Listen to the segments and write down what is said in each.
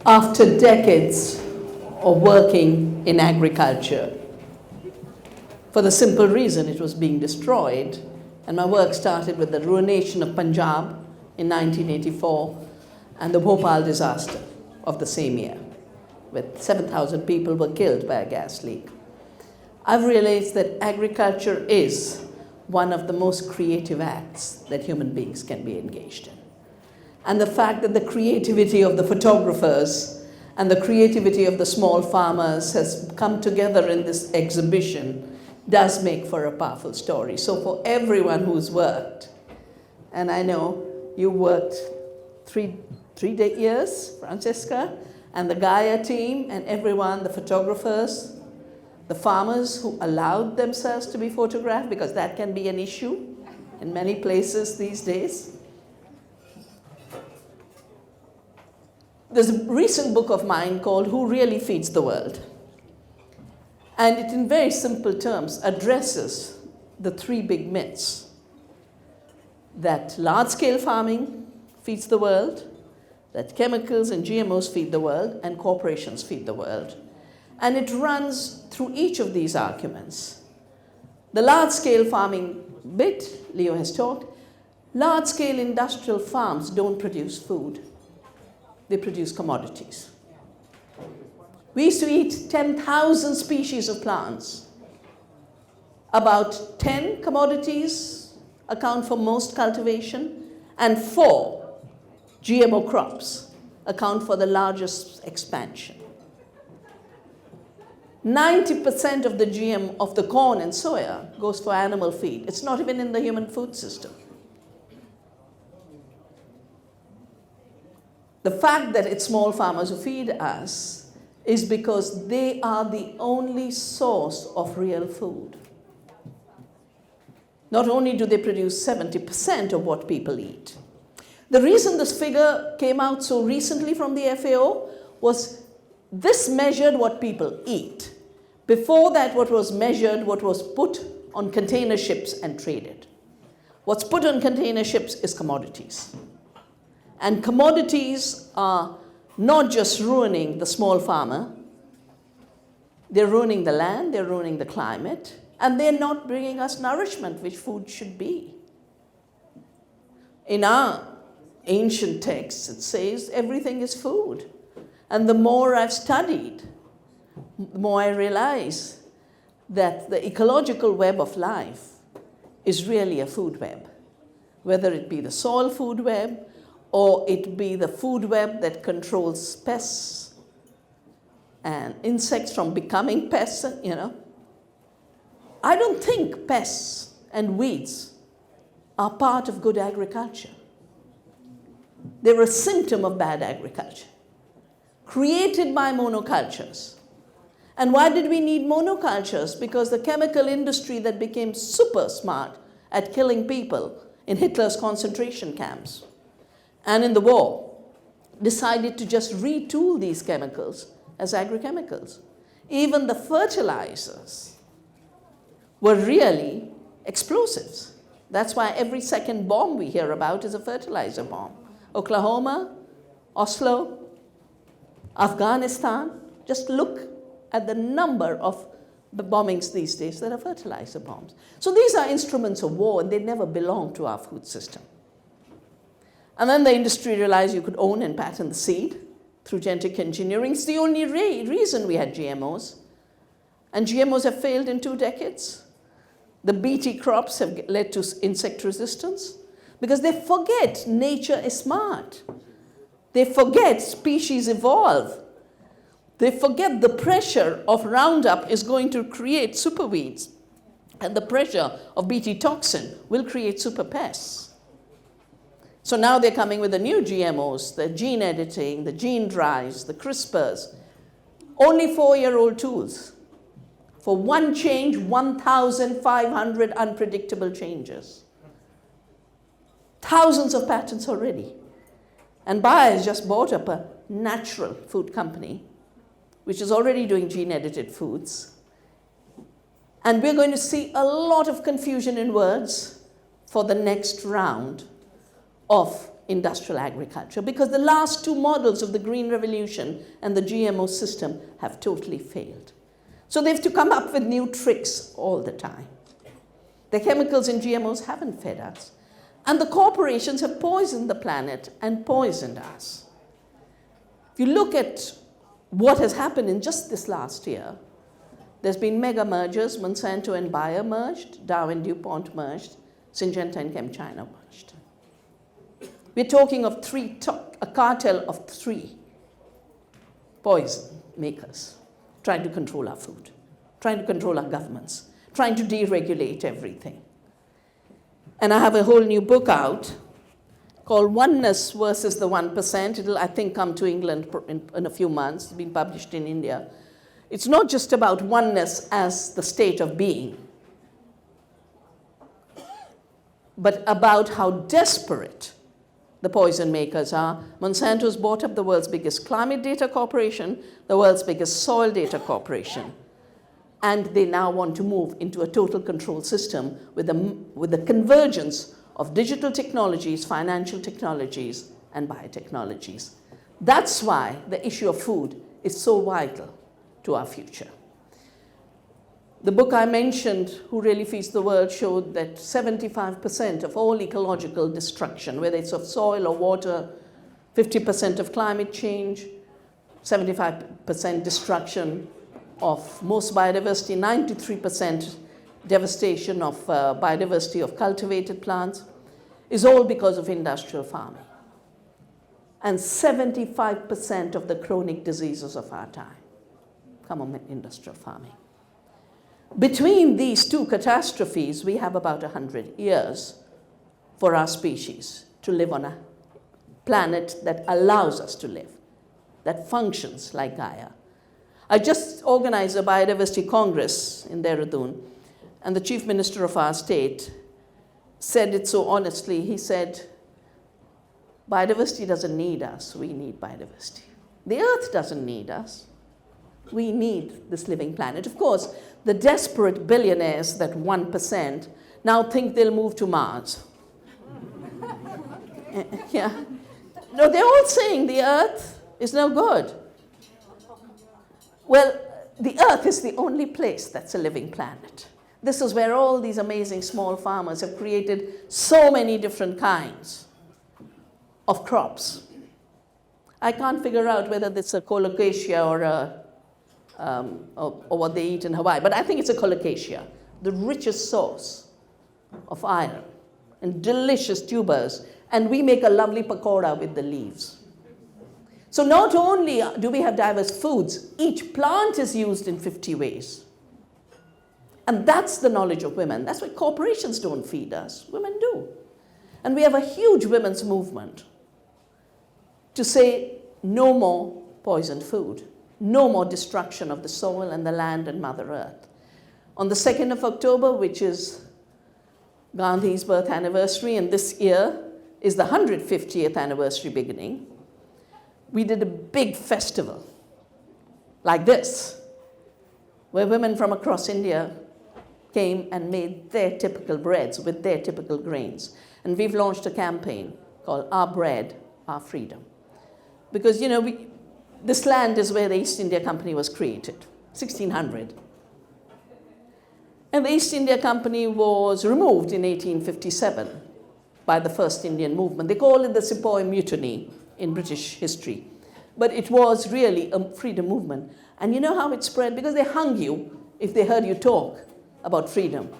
After decades of working in agriculture, for the simple reason it was being destroyed, and my work started with the ruination of Punjab in 1984 and the Bhopal disaster of the same year, with 7,000 people were killed by a gas leak. I've realized that agriculture is one of the most creative acts that human beings can be engaged in. And the fact that the creativity of the photographers and the creativity of the small farmers has come together in this exhibition does make for a powerful story. So for everyone who's worked, and I know you worked three years, Francesca, and the Gaia team and everyone, the photographers, the farmers who allowed themselves to be photographed, because that can be an issue in many places these days. There's a recent book of mine called Who Really Feeds the World? And it, in very simple terms, addresses the three big myths: that large-scale farming feeds the world, that chemicals and GMOs feed the world, and corporations feed the world. And it runs through each of these arguments. The large-scale farming bit, Leo has talked, large-scale industrial farms don't produce food. They produce commodities. We used to eat 10,000 species of plants. About 10 commodities account for most cultivation, and 4 GMO crops account for the largest expansion. 90% of the GM of the corn and soya goes for animal feed. It's not even in the human food system. The fact that it's small farmers who feed us is because they are the only source of real food. Not only do they produce 70% of what people eat. The reason this figure came out so recently from the FAO was this measured what people eat. Before that, what was measured, what was put on container ships and traded. What's put on container ships is commodities. And commodities are not just ruining the small farmer, they're ruining the land, they're ruining the climate, and they're not bringing us nourishment, which food should be. In our ancient texts, it says everything is food. And the more I've studied, the more I realize that the ecological web of life is really a food web, whether it be the soil food web, or it be the food web that controls pests and insects from becoming pests, you know. I don't think pests and weeds are part of good agriculture. They're a symptom of bad agriculture, created by monocultures. And why did we need monocultures? Because the chemical industry that became super smart at killing people in Hitler's concentration camps and in the war decided to just retool these chemicals as agrochemicals. Even the fertilizers were really explosives. That's why every second bomb we hear about is a fertilizer bomb. Oklahoma, Oslo, Afghanistan, just look at the number of the bombings these days that are fertilizer bombs. So these are instruments of war, and they never belong to our food system. And then the industry realized you could own and patent the seed through genetic engineering. It's the only reason we had GMOs. And GMOs have failed in 2 decades. The Bt crops have led to insect resistance because they forget nature is smart. They forget species evolve. They forget the pressure of Roundup is going to create superweeds, and the pressure of Bt toxin will create super pests. So now they're coming with the new GMOs, the gene editing, the gene drives, the CRISPRs, only 4-year-old tools. For one change, 1,500 unpredictable changes. Thousands of patents already. And Bayer has just bought up a natural food company, which is already doing gene-edited foods. And we're going to see a lot of confusion in words for the next round of industrial agriculture, because the last two models of the Green Revolution and the GMO system have totally failed. So they have to come up with new tricks all the time. The chemicals in GMOs haven't fed us. And the corporations have poisoned the planet and poisoned us. If you look at what has happened in just this last year, there's been mega mergers. Monsanto and Bayer merged, Dow and DuPont merged, Syngenta and ChemChina merged. We're talking of a cartel of three poison makers trying to control our food, trying to control our governments, trying to deregulate everything. And I have a whole new book out called Oneness versus the 1%. It'll, I think, come to England in a few months. It's been published in India. It's not just about oneness as the state of being, but about how desperate the poison makers are. Monsanto's bought up the world's biggest climate data corporation, the world's biggest soil data corporation. And they now want to move into a total control system with the convergence of digital technologies, financial technologies, and biotechnologies. That's why the issue of food is so vital to our future. The book I mentioned, Who Really Feeds the World, showed that 75% of all ecological destruction, whether it's of soil or water, 50% of climate change, 75% destruction of most biodiversity, 93% devastation of biodiversity of cultivated plants, is all because of industrial farming. And 75% of the chronic diseases of our time come from industrial farming. Between these two catastrophes, we have about 100 years for our species to live on a planet that allows us to live, that functions like Gaia. I just organized a biodiversity congress in Dehradun, and the chief minister of our state said it so honestly. He said, biodiversity doesn't need us, we need biodiversity. The earth doesn't need us. We need this living planet. Of course, the desperate billionaires, that 1%, now think they'll move to Mars. Yeah. No, they're all saying the earth is no good. Well, the earth is the only place that's a living planet. This is where all these amazing small farmers have created so many different kinds of crops. I can't figure out whether it's a colocasia or what they eat in Hawaii, but I think it's a colocasia, the richest source of iron and delicious tubers, and we make a lovely pakora with the leaves. So not only do we have diverse foods, each plant is used in 50 ways. And that's the knowledge of women. That's why corporations don't feed us, women do. And we have a huge women's movement to say no more poisoned food, no more destruction of the soil and the land and Mother Earth. On the 2nd of October, which is Gandhi's birth anniversary, and this year is the 150th anniversary beginning, we did a big festival like this, where women from across India came and made their typical breads with their typical grains. And we've launched a campaign called Our Bread, Our Freedom. Because, you know, this land is where the East India Company was created, 1600. And the East India Company was removed in 1857 by the first Indian movement. They call it the Sepoy Mutiny in British history. But it was really a freedom movement. And you know how it spread? Because they hung you if they heard you talk about freedom.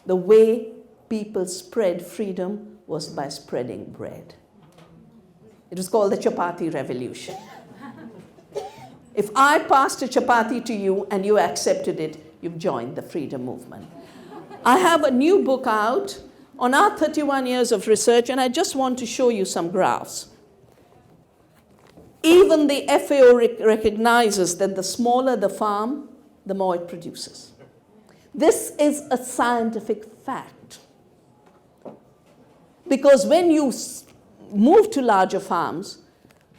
The way people spread freedom was by spreading bread. It was called the Chapati Revolution. If I passed a chapati to you and you accepted it, you've joined the freedom movement. I have a new book out on our 31 years of research, and I just want to show you some graphs. Even the FAO recognizes that the smaller the farm, the more it produces. This is a scientific fact. Because when you move to larger farms,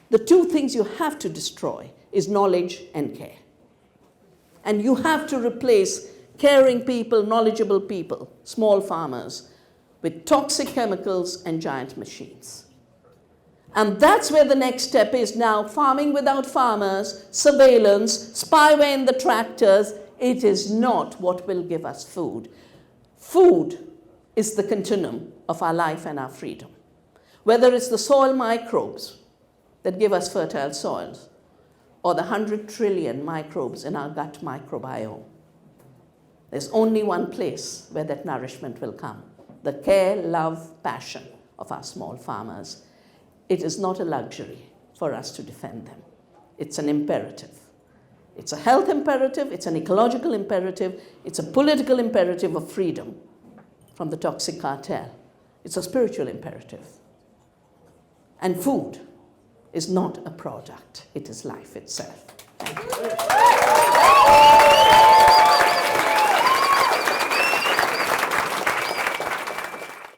the two things you have to destroy is knowledge and care. And you have to replace caring people, knowledgeable people, small farmers, with toxic chemicals and giant machines. And that's where the next step is now, farming without farmers, surveillance, spyware in the tractors. It is not what will give us food. Food is the continuum of our life and our freedom. Whether it's the soil microbes that give us fertile soils, or the 100 trillion microbes in our gut microbiome, there's only one place where that nourishment will come: the care, love, passion of our small farmers. It is not a luxury for us to defend them. It's an imperative. It's a health imperative, it's an ecological imperative, it's a political imperative of freedom from the toxic cartel. It's a spiritual imperative. And food is not a product, it is life itself. Thank you.